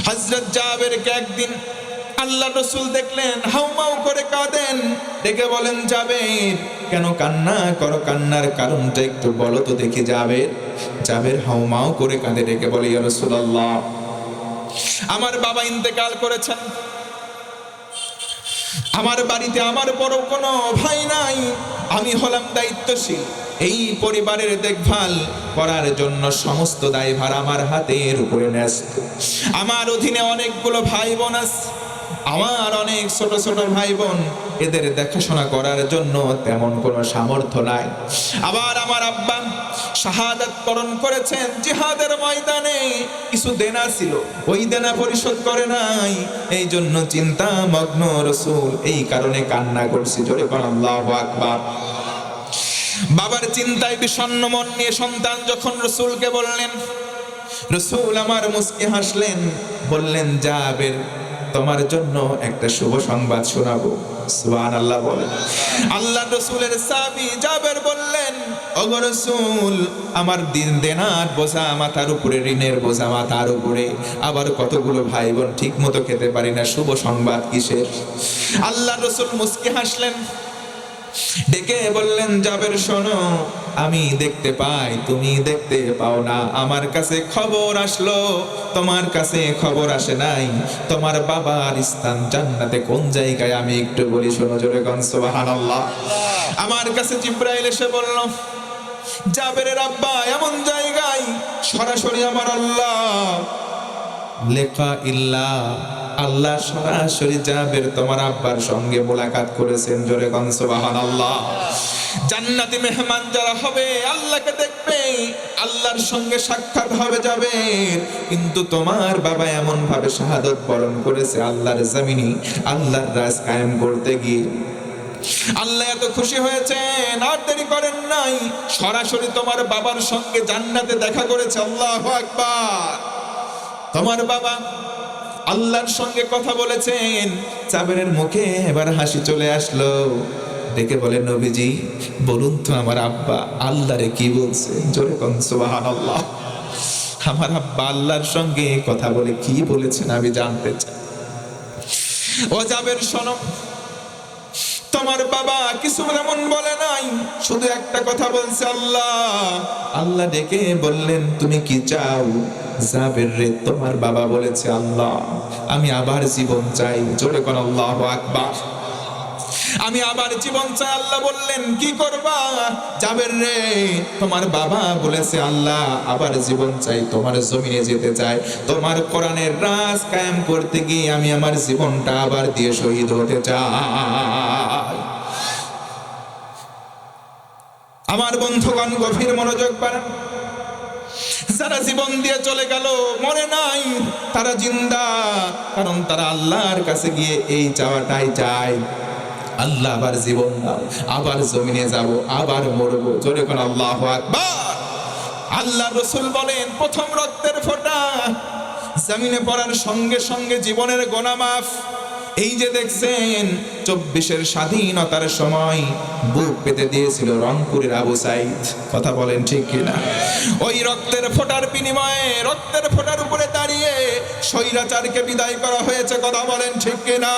হযরত জাবেরকে একদিন আল্লাহ রাসূল দেখলেন হাউমাউ করে কাঁদেন। ডেকে বলেন, জাবের কেন কান্না করো? কান্নার কারণটা একটু বলো তো দেখি। জাবের হাউমাউ করে কাঁদে। ডেকে বলে, ইয়া রাসূলুল্লাহ, আমার বাবা ইন্তেকাল করেছেন, আমার বাড়িতে আমার বড় কোনো ভাই নাই, আমি হলাম দায়িত্বশীল, এই পরিবারের দেখভাল করার জন্য সমস্ত দায়ভার আমার হাতের উপরে ন্যস্ত। আমার অধীনে অনেকগুলো ভাই বোন আছে, আমার অনেক ছোট ছোট ভাই বোন, এদের দেখাশোনা করার জন্য তেমন কোনো সামর্থ্য নাই। আবার আমার আব্বা শাহাদাত বরণ করেছেন জিহাদের ময়দানে, কিছু দেনা ছিল, ওই দেনা পরিশোধ করে নাই, এই জন্য চিন্তা মগ্ন রাসূল, এই কারণে কান্না করছি। জোরে বলেন আল্লাহু আকবার। বাবার চিন্তায় বিষণ্ণ মন নিয়ে সন্তান যখন রাসূলকে বললেন, রাসূল আমার মুস্কি হাসলেন, বললেন, জাবের তোমার জন্য একটা শুভ সংবাদ শোনাবো। সুবহানাল্লাহ বলেন। আল্লাহর রাসূলের সাহাবী জাবের বললেন, ওগো রাসূল, আমার দিন দেনার বোঝা মাথার উপরে, ঋণের বোঝা মাথার উপরে, আবার কতগুলো ভাই বোন ঠিক মতো খেতে পারি না, শুভ সংবাদ কিসের? আল্লাহর রাসূল মুস্কি হাসলেন, ডেকে বললেন, জাবের শোনো, আমি দেখতে পাই, তুমি দেখতে পাও না। আমার কাছে খবর আসলো, তোমার কাছে খবর আসে নাই। তোমার বাবার স্থান জান্নাতে কোন জায়গায় আমি একটু বলি, শোনো। জোরে কোন সুবহানাল্লাহ। আমার কাছে জিবরাইল এসে বলল, জাবেরের আব্বা এমন জায়গায়, সরাসরি আমার আল্লাহ লেখা ইল্লাহ, আল্লাহ সরাসরি জাবের তোমার আব্বার সঙ্গে মোলাকাত করেছেন। জোরে কোন সুবহানাল্লাহ। জান্নাতি মেহমান যারা হবে আল্লাহকে দেখবে, আল্লাহর সঙ্গে সাক্ষাৎ হবে জাবের। কিন্তু তোমার বাবা এমন ভাবে শাহাদাত বরণ করেছে আল্লাহর জমিনে, আল্লাহর রাজ কায়েম করতে গিয়ে। আল্লাহ এত খুশি হয়েছেন, আর দেরি করেন নাই, সরাসরি তোমার বাবার সঙ্গে জান্নাতে দেখা করেছে। আল্লাহু আকবার। তোমার বাবা আল্লাহর সঙ্গে কথা বলেছেন। জাবেরের মুখে এবার হাসি চলে আসলো। ডেকে বলে, নবীজি বলুন তো আমার আব্বা আল্লাহরে কি বলছে? জোরে কোন সুবহানাল্লাহ। আমার আব্বা আল্লাহর সঙ্গে কথা বলে কি বলেছেন আমি জানতে চাই। ও জাবের শোনো, তোমার বাবা কিছু এমন বলে নাই, শুধু একটা কথা বলছে, আল্লাহ। আল্লাহ ডেকে বললেন, তুমি কি চাও? জাবের রে, তোমার বাবা বলেছে, আল্লাহ আমি আবার জীবন চাই। জোরে কোন আল্লাহু আকবার। আমি আবার জীবন চাই। আল্লাহ বললেন, কি করবা? জাবের রে, তোমার বাবা বলেছে, আল্লাহ আবার জীবন চাই, তোমার জমিনে যেতে চাই, তোমার কোরআনের রাজ কায়েম করতে গিয়ে আমি আমার জীবনটা আবার দিয়ে শহীদ হতে চাই। আমার বন্ধুগণ গভীর মনোযোগ বাড়ান। যারা জীবন দিয়ে চলে গেল মরে নাই, তারা জিন্দা, কারণ তারা আল্লাহর কাছে গিয়ে এই চাওয়াটাই চায়, আল্লাহ আবার জীবন দাও, আবার জমিনে যাব, আবার মরবো। জোরে কোন আল্লাহু আকবার। আল্লাহ রাসূল বলেন, প্রথম রক্তের ফোঁটা জমিনে পড়ার সঙ্গে সঙ্গে জীবনের গুনাহ মাফ। এই যে দেখছেন 24-এর স্বাধীনতার সময় বুক পেতে দিয়েছিল রংপুরের আবু সাইদ, কথা বলেন ঠিক কিনা? ওই রক্তের ফোঁটার বিনিময়ে, রক্তের ফোঁটার উপরে দাঁড়িয়ে স্বৈরাচারকে বিদায় করা হয়েছে, কথা বলেন ঠিক কিনা?